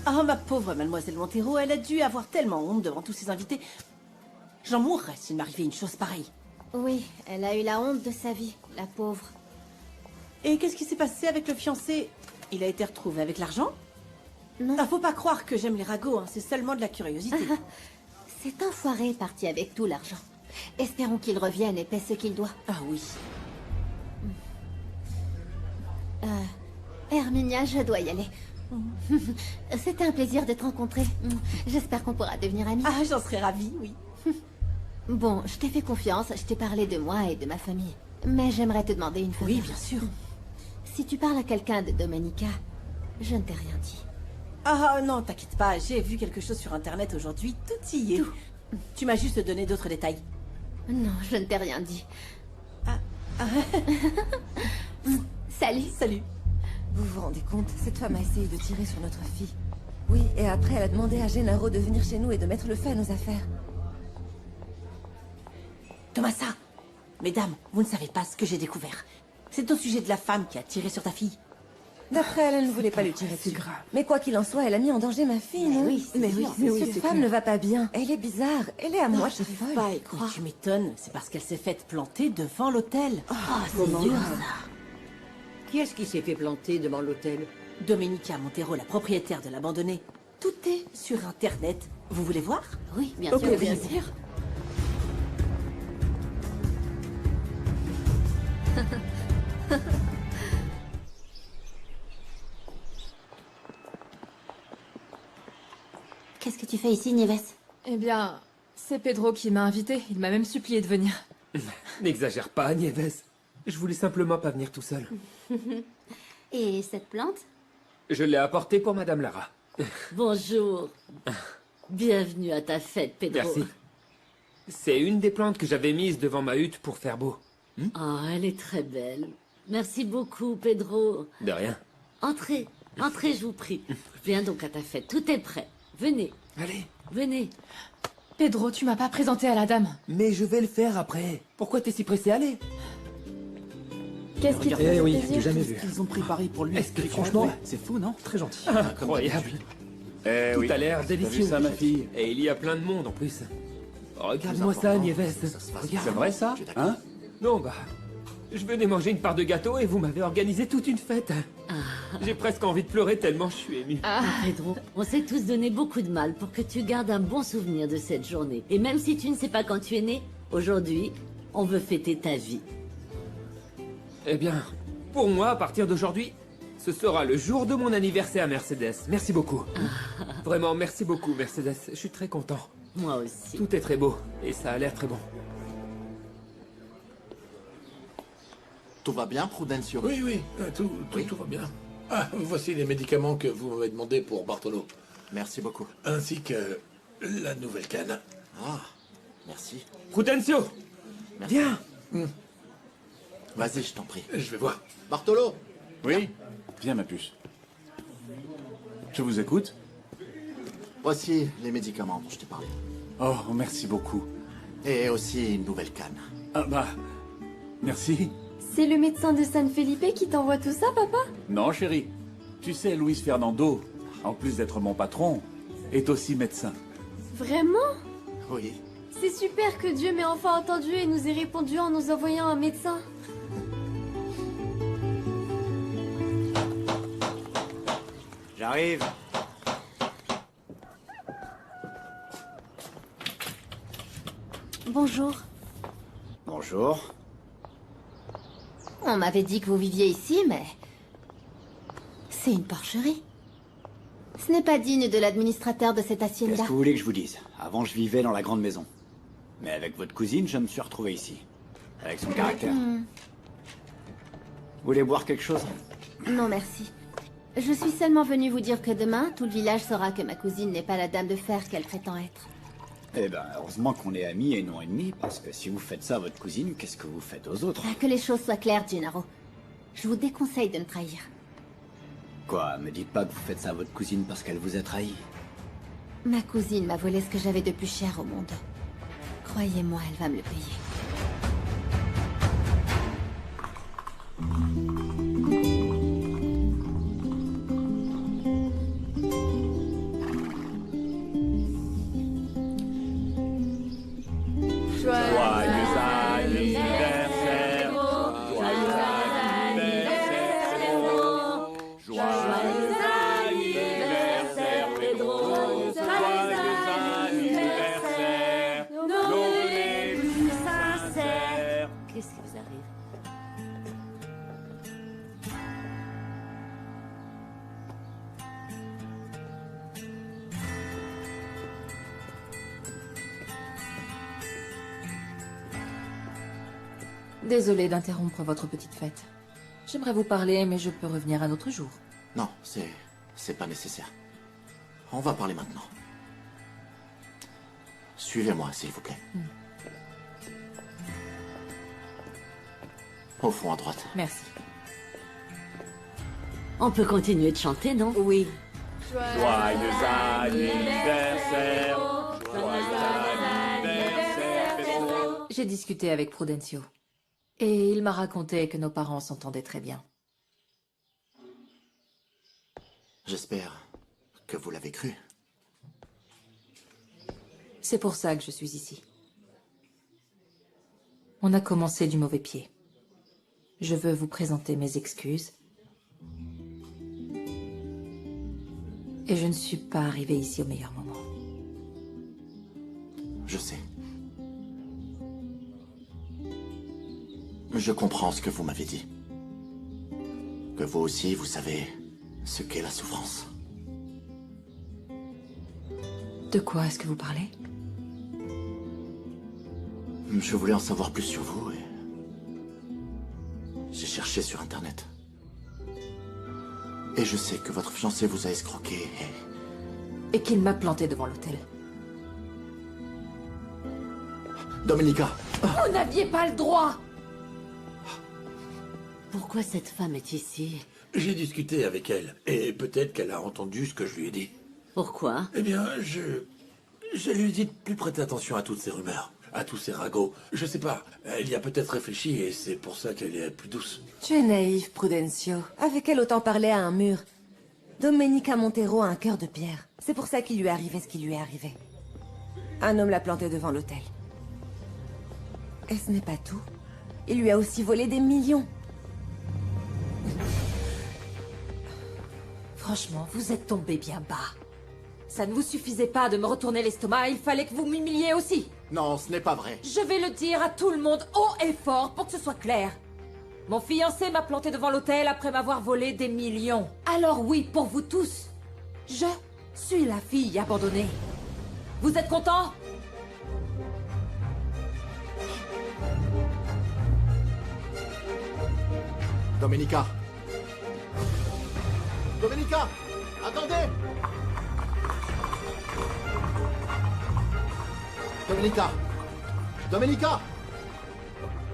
Oh, ma pauvre mademoiselle Montero, elle a dû avoir tellement honte devant tous ses invités. J'en mourrais s'il m'arrivait une chose pareille. Oui, elle a eu la honte de sa vie, la pauvre. Et qu'est-ce qui s'est passé avec le fiancé? Il a été retrouvé avec l'argent? Non. Ah, faut pas croire que j'aime les ragots, hein. C'est seulement de la curiosité. Cet enfoiré est parti avec tout l'argent. Espérons qu'il revienne et paie ce qu'il doit. Ah oui. Herminia, je dois y aller. C'était un plaisir de te rencontrer. J'espère qu'on pourra devenir amis. Ah, j'en serais ravie, oui. Bon, je t'ai fait confiance, je t'ai parlé de moi et de ma famille. Mais j'aimerais te demander une faveur. Oui, bien sûr. Si tu parles à quelqu'un de Domenica, je ne t'ai rien dit. Ah non, t'inquiète pas, j'ai vu quelque chose sur Internet aujourd'hui, tout y est. Tout. Tu m'as juste donné d'autres détails. Non, je ne t'ai rien dit. Ah. Salut. Salut. Vous vous rendez compte? Cette femme a essayé de tirer sur notre fille. Oui, et après elle a demandé à Gennaro de venir chez nous et de mettre le feu à nos affaires. Tomasa, mesdames, vous ne savez pas ce que j'ai découvert. C'est au sujet de la femme qui a tiré sur ta fille. D'après elle, elle ne voulait pas lui tirer dessus. Mais quoi qu'il en soit, elle a mis en danger ma fille, non? oui, c'est sûr. Cette femme ne va pas bien. Elle est bizarre. Elle est à moitié je folle. pas y croire. Tu m'étonnes, c'est parce qu'elle s'est faite planter devant l'hôtel. C'est dur, ça. Qui est-ce qui s'est fait planter devant l'hôtel? Domenica Montero, la propriétaire de l'abandonné. Tout est sur Internet. Vous voulez voir? Oui, bien sûr, bien sûr. Qu'est-ce que tu fais ici, Nieves? Eh bien, c'est Pedro qui m'a invité. Il m'a même supplié de venir. N'exagère pas, Nieves. Je voulais simplement pas venir tout seul. Et cette plante? Je l'ai apportée pour Madame Lara. Bonjour. Bienvenue à ta fête, Pedro. Merci. C'est une des plantes que j'avais mises devant ma hutte pour faire beau. Ah, elle est très belle. Merci beaucoup, Pedro. De rien. Entrez, entrez, je vous prie. Viens donc à ta fête, tout est prêt. Venez, Allez. venez. Pedro, tu m'as pas présenté à la dame. Mais je vais le faire après. Pourquoi t'es si pressé? Allez. Qu'est-ce qui te Eh fait oui, plaisir? j'ai jamais vu. Ils ont préparé pour lui. Est-ce que Franchement, c'est fou, non? Très gentil. Incroyable. Eh Tout oui. a l'air T'as vu délicieux. ça, ma fille? Et il y a plein de monde en plus. Regarde-moi ça, Nieves. Regarde. C'est vrai, ça? Hein? Non, bah... Je venais manger une part de gâteau et vous m'avez organisé toute une fête. J'ai presque envie de pleurer tellement je suis ému. Pedro, on s'est tous donné beaucoup de mal pour que tu gardes un bon souvenir de cette journée. Et même si tu ne sais pas quand tu es né, aujourd'hui, on veut fêter ta vie. Eh bien, pour moi, à partir d'aujourd'hui, ce sera le jour de mon anniversaire, Mercedes. Merci beaucoup. Vraiment, merci beaucoup, Mercedes. Je suis très content. Moi aussi. Tout est très beau et ça a l'air très bon. Tout va bien, Prudencio? Oui, oui, tout va bien. Ah, voici les médicaments que vous m'avez demandé pour Bartolo. Merci beaucoup. Ainsi que la nouvelle canne. Ah, merci. Prudencio, viens. Vas-y, je t'en prie. Je vais voir. Bartolo! Oui? Viens, ma puce. Je vous écoute. Voici les médicaments dont je t'ai parlé. Oh, merci beaucoup. Et aussi une nouvelle canne. Ah bah... Merci. C'est le médecin de San Felipe qui t'envoie tout ça, papa? Non, chérie. Tu sais, Luis Fernando, en plus d'être mon patron, est aussi médecin. Vraiment? Oui. C'est super que Dieu m'ait enfin entendu et nous ait répondu en nous envoyant un médecin. J'arrive. Bonjour. Bonjour. On m'avait dit que vous viviez ici, mais... C'est une porcherie. Ce n'est pas digne de l'administrateur de cette Qu'est-ce hacienda. que vous voulez que je vous dise? Avant, je vivais dans la grande maison. Mais avec votre cousine, je me suis retrouvé ici. Avec son caractère. Vous voulez boire quelque chose? Non, merci. Je suis seulement venue vous dire que demain, tout le village saura que ma cousine n'est pas la dame de fer qu'elle prétend être. Eh ben, heureusement qu'on est amis et non ennemis, parce que si vous faites ça à votre cousine, qu'est-ce que vous faites aux autres? Que les choses soient claires, Gennaro. Je vous déconseille de me trahir. Quoi, me dites pas que vous faites ça à votre cousine parce qu'elle vous a trahi? Ma cousine m'a volé ce que j'avais de plus cher au monde. Croyez-moi, elle va me le payer. Désolée d'interrompre votre petite fête. J'aimerais vous parler, mais je peux revenir un autre jour. Non, c'est pas nécessaire. On va parler maintenant. Suivez-moi, s'il vous plaît. Au fond, à droite. Merci. On peut continuer de chanter, non? Oui. Joyeux anniversaire. Joyeux anniversaire, Pedro. J'ai discuté avec Prudencio. Et il m'a raconté que nos parents s'entendaient très bien. J'espère que vous l'avez cru. C'est pour ça que je suis ici. On a commencé du mauvais pied. Je veux vous présenter mes excuses. Et je ne suis pas arrivée ici au meilleur moment. Je sais. Je comprends ce que vous m'avez dit. Que vous aussi, vous savez ce qu'est la souffrance. De quoi est-ce que vous parlez? Je voulais en savoir plus sur vous et... j'ai cherché sur Internet. Et je sais que votre fiancé vous a escroqué Et qu'il m'a planté devant l'hôtel. Dominica! Vous n'aviez pas le droit! Pourquoi cette femme est ici? J'ai discuté avec elle, et peut-être qu'elle a entendu ce que je lui ai dit. Pourquoi? Eh bien, je lui ai dit de plus prêter attention à toutes ces rumeurs, à tous ces ragots. Je sais pas, elle y a peut-être réfléchi, et c'est pour ça qu'elle est plus douce. Tu es naïf, Prudencio. Avec elle, autant parler à un mur. Domenica Montero a un cœur de pierre. C'est pour ça qu'il lui est arrivé ce qui lui est arrivé. Un homme l'a planté devant l'hôtel. Et ce n'est pas tout. Il lui a aussi volé des millions. Franchement, vous êtes tombé bien bas. Ça ne vous suffisait pas de me retourner l'estomac, il fallait que vous m'humiliez aussi. Non, ce n'est pas vrai. Je vais le dire à tout le monde haut et fort pour que ce soit clair. Mon fiancé m'a planté devant l'hôtel après m'avoir volé des millions. Alors oui, pour vous tous, je suis la fille abandonnée. Vous êtes contents? Dominica! Dominica! Attendez! Dominica! Dominica!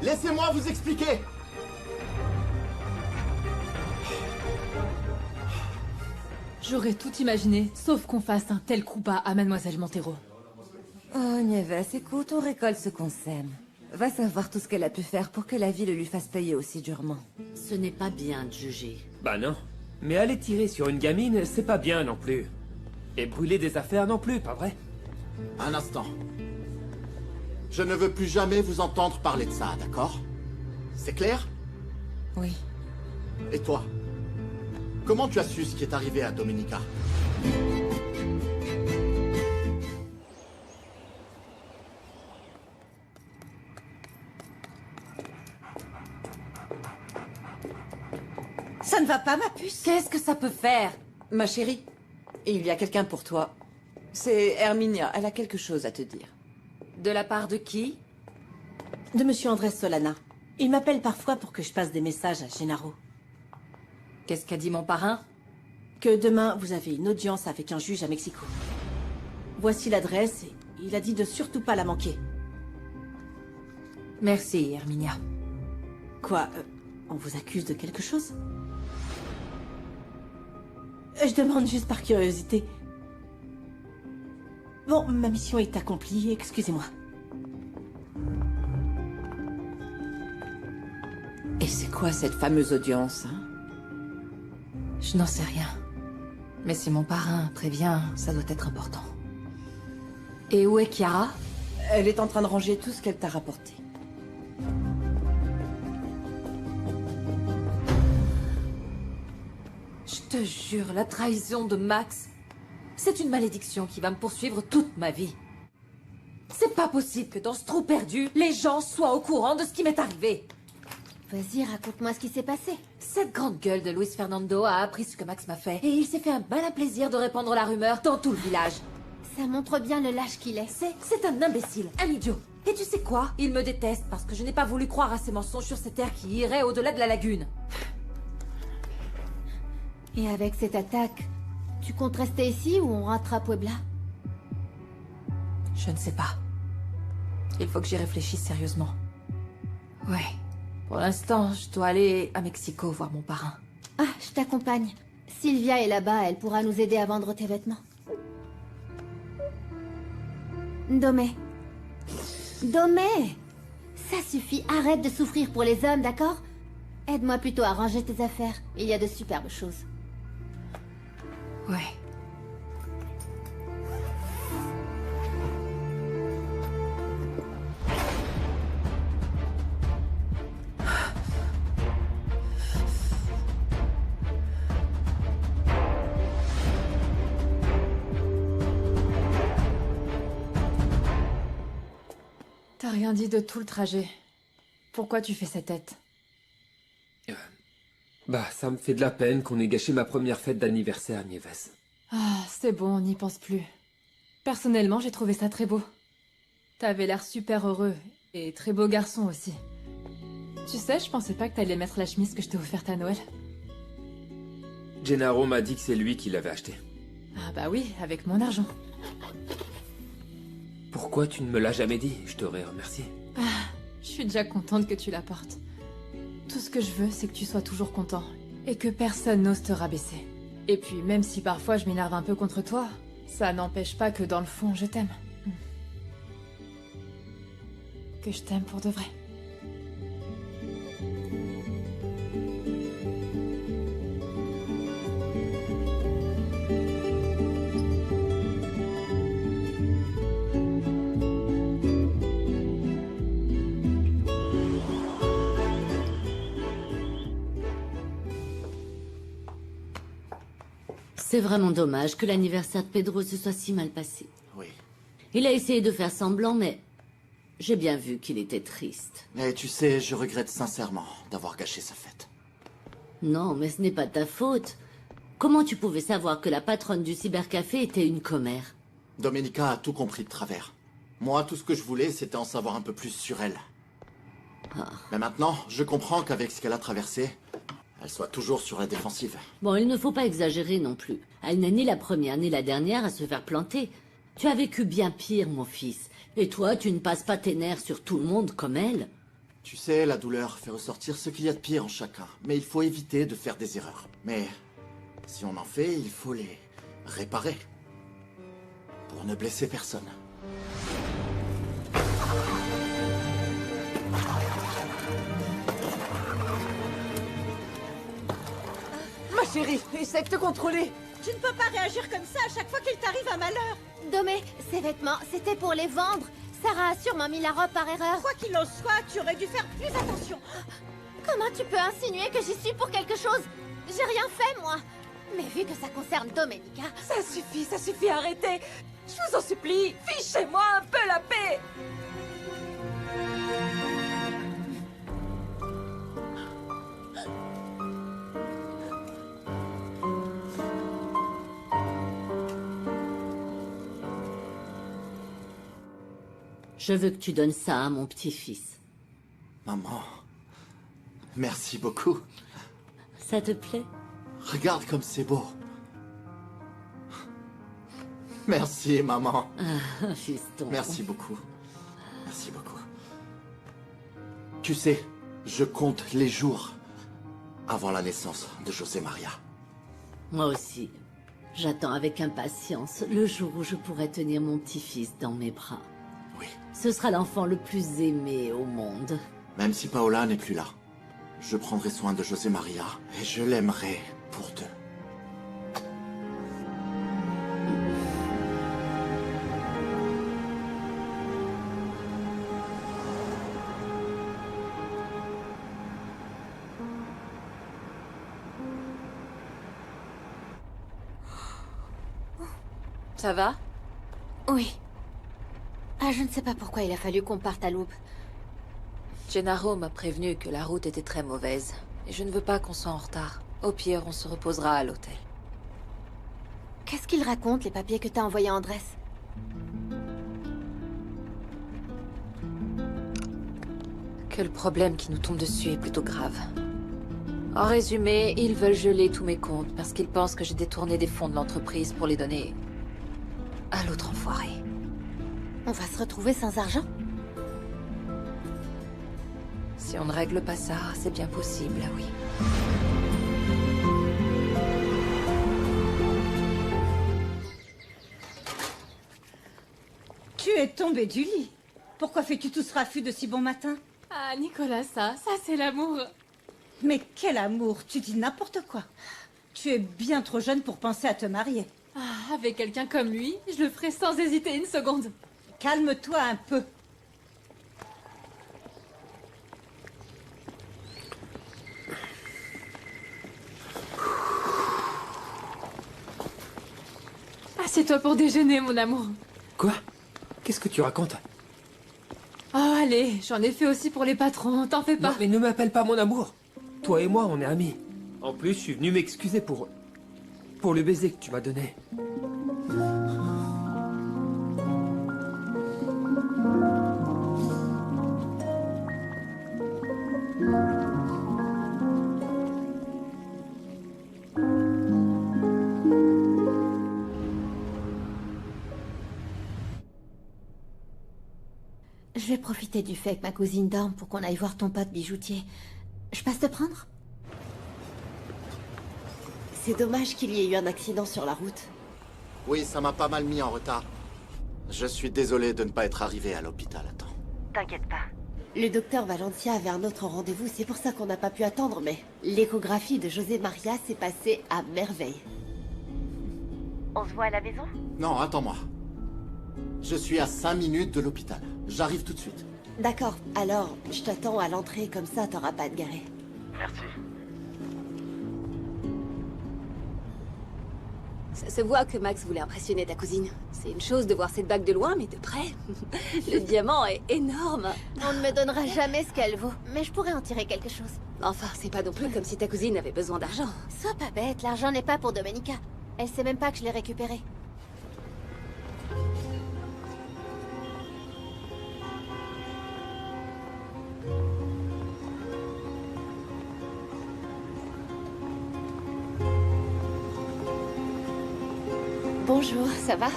Laissez-moi vous expliquer! J'aurais tout imaginé, sauf qu'on fasse un tel coup bas à Mademoiselle Montero. Oh, Nieves, écoute, on récolte ce qu'on sème. Va savoir tout ce qu'elle a pu faire pour que la vie le lui fasse payer aussi durement. Ce n'est pas bien de juger. Bah non. Mais aller tirer sur une gamine, c'est pas bien non plus. Et brûler des affaires non plus, pas vrai? Un instant. Je ne veux plus jamais vous entendre parler de ça, d'accord? C'est clair? Oui. Et toi? Comment tu as su ce qui est arrivé à Dominica? Ça ne va pas, ma puce? Qu'est-ce que ça peut faire? Ma chérie, il y a quelqu'un pour toi. C'est Herminia, elle a quelque chose à te dire. De la part de qui? De Monsieur Andrés Solana. Il m'appelle parfois pour que je passe des messages à Gennaro. Qu'est-ce qu'a dit mon parrain? Que demain, vous avez une audience avec un juge à Mexico. Voici l'adresse et il a dit de surtout pas la manquer. Merci, Herminia. Quoi, on vous accuse de quelque chose? Je demande juste par curiosité. Bon, ma mission est accomplie, excusez-moi. Et c'est quoi cette fameuse audience, hein? Je n'en sais rien. Mais si mon parrain prévient, ça doit être important. Et où est Chiara? Elle est en train de ranger tout ce qu'elle t'a rapporté. Je te jure, la trahison de Max, c'est une malédiction qui va me poursuivre toute ma vie. C'est pas possible que dans ce trou perdu, les gens soient au courant de ce qui m'est arrivé. Vas-y, raconte-moi ce qui s'est passé. Cette grande gueule de Luis Fernando a appris ce que Max m'a fait. Et il s'est fait un malin plaisir de répandre la rumeur dans tout le village. Ça montre bien le lâche qu'il est. C'est un imbécile, un idiot. Et tu sais quoi? Il me déteste parce que je n'ai pas voulu croire à ces mensonges sur cette terre qui irait au-delà de la lagune. Et avec cette attaque, tu comptes rester ici ou on rentre à Puebla? Je ne sais pas. Il faut que j'y réfléchisse sérieusement. Ouais. Pour l'instant, je dois aller à Mexico voir mon parrain. Ah, je t'accompagne. Sylvia est là-bas, elle pourra nous aider à vendre tes vêtements. Domé. Domé! Ça suffit, arrête de souffrir pour les hommes, d'accord? Aide-moi plutôt à ranger tes affaires. Il y a de superbes choses. Ouais. T'as rien dit de tout le trajet. Pourquoi tu fais cette tête? Bah, ça me fait de la peine qu'on ait gâché ma première fête d'anniversaire, Nieves. Ah, c'est bon, on n'y pense plus. Personnellement, j'ai trouvé ça très beau. T'avais l'air super heureux, et très beau garçon aussi. Tu sais, je pensais pas que t'allais mettre la chemise que je t'ai offerte à Noël. Gennaro m'a dit que c'est lui qui l'avait acheté. Ah bah oui, avec mon argent. Pourquoi tu ne me l'as jamais dit? Je t'aurais remercié. Ah, je suis déjà contente que tu la portes. Tout ce que je veux, c'est que tu sois toujours content. Et que personne n'ose te rabaisser. Et puis, même si parfois je m'énerve un peu contre toi, ça n'empêche pas que dans le fond, je t'aime. Que je t'aime pour de vrai. C'est vraiment dommage que l'anniversaire de Pedro se soit si mal passé. Oui. Il a essayé de faire semblant, mais j'ai bien vu qu'il était triste. Mais tu sais, je regrette sincèrement d'avoir gâché sa fête. Non, mais ce n'est pas ta faute. Comment tu pouvais savoir que la patronne du cybercafé était une commère? Domenica a tout compris de travers. Moi, tout ce que je voulais, c'était en savoir un peu plus sur elle. Mais maintenant, je comprends qu'avec ce qu'elle a traversé, elle soit toujours sur la défensive. Bon, il ne faut pas exagérer non plus. Elle n'est ni la première ni la dernière à se faire planter. Tu as vécu bien pire, mon fils. Et toi, tu ne passes pas tes nerfs sur tout le monde comme elle. Tu sais, la douleur fait ressortir ce qu'il y a de pire en chacun. Mais il faut éviter de faire des erreurs. Mais si on en fait, il faut les réparer. Pour ne blesser personne. Ma chérie, essaie de te contrôler. Tu ne peux pas réagir comme ça à chaque fois qu'il t'arrive un malheur. Domé, ces vêtements, c'était pour les vendre. Sarah a sûrement mis la robe par erreur. Quoi qu'il en soit, tu aurais dû faire plus attention. Comment tu peux insinuer que j'y suis pour quelque chose? J'ai rien fait, moi. Mais vu que ça concerne Domenica... Ça suffit, arrêtez. Je vous en supplie, fichez-moi un peu la paix. Je veux que tu donnes ça à mon petit-fils. Maman, merci beaucoup. Ça te plaît? Regarde comme c'est beau. Merci, maman. Ah, fiston. Merci beaucoup. Merci beaucoup. Tu sais, je compte les jours avant la naissance de José Maria. Moi aussi. J'attends avec impatience le jour où je pourrai tenir mon petit-fils dans mes bras. Oui. Ce sera l'enfant le plus aimé au monde. Même si Paola n'est plus là, je prendrai soin de José Maria et je l'aimerai pour deux. Ça va? Oui. Ah, je ne sais pas pourquoi il a fallu qu'on parte à l'aube. Gennaro m'a prévenu que la route était très mauvaise. Et je ne veux pas qu'on soit en retard. Au pire, on se reposera à l'hôtel. Qu'est-ce qu'il raconte, les papiers que t'as envoyés à Andrés? que le problème qui nous tombe dessus est plutôt grave. En résumé, ils veulent geler tous mes comptes parce qu'ils pensent que j'ai détourné des fonds de l'entreprise pour les donner à l'autre enfoiré. On va se retrouver sans argent? Si on ne règle pas ça, c'est bien possible, ah oui. Tu es tombé du lit. Pourquoi fais-tu tout ce raffut de si bon matin? Ah, Nicolas, ça c'est l'amour. Mais quel amour, tu dis n'importe quoi. Tu es bien trop jeune pour penser à te marier. Ah, avec quelqu'un comme lui, je le ferai sans hésiter une seconde. Calme-toi un peu. Assieds-toi pour déjeuner, mon amour. Quoi? Qu'est-ce que tu racontes? Oh, allez, j'en ai fait aussi pour les patrons, t'en fais pas. Non, mais ne m'appelle pas mon amour. Toi et moi, on est amis. En plus, je suis venu m'excuser pour le baiser que tu m'as donné. Je vais profiter du fait que ma cousine dorme pour qu'on aille voir ton pote bijoutier. Je passe te prendre? C'est dommage qu'il y ait eu un accident sur la route. Oui, ça m'a pas mal mis en retard. Je suis désolé de ne pas être arrivé à l'hôpital à temps. T'inquiète pas. Le docteur Valencia avait un autre rendez-vous, c'est pour ça qu'on n'a pas pu attendre, mais l'échographie de José Maria s'est passée à merveille. On se voit à la maison? Non, attends-moi. Je suis à 5 minutes de l'hôpital. J'arrive tout de suite. D'accord, alors je t'attends à l'entrée, comme ça t'auras pas à te garer. Merci. Ça se voit que Max voulait impressionner ta cousine. C'est une chose de voir cette bague de loin, mais de près, le diamant est énorme. On ne me donnera jamais ce qu'elle vaut, mais je pourrais en tirer quelque chose. Enfin, c'est pas non plus comme si ta cousine avait besoin d'argent. Sois pas bête, l'argent n'est pas pour Domenica. Elle sait même pas que je l'ai récupéré. Bonjour, ça va?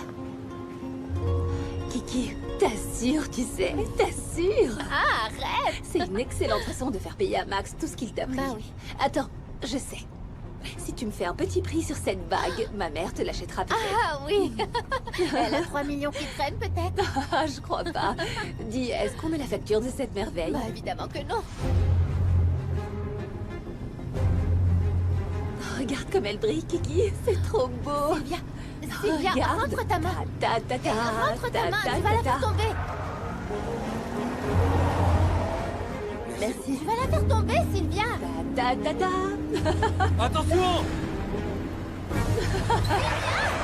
Kiki, t'assures, tu sais, t'assures. Ah, arrête! C'est une excellente façon de faire payer à Max tout ce qu'il t'a pris. Bah oui. Attends, je sais. Si tu me fais un petit prix sur cette bague, ma mère te l'achètera peut-être. Ah oui. Elle a 3 millions qui traînent peut-être. Ah, je crois pas. Dis, est-ce qu'on a la facture de cette merveille? Bah évidemment que non. Regarde comme elle brille, Kiki. C'est trop beau. Sylvia, Regarde. rentre ta main. Rentre ta main, tu vas la faire tomber. Merci. Tu vas la faire tomber, Sylvia. Ta ta ta ta. Attention! Sylvia!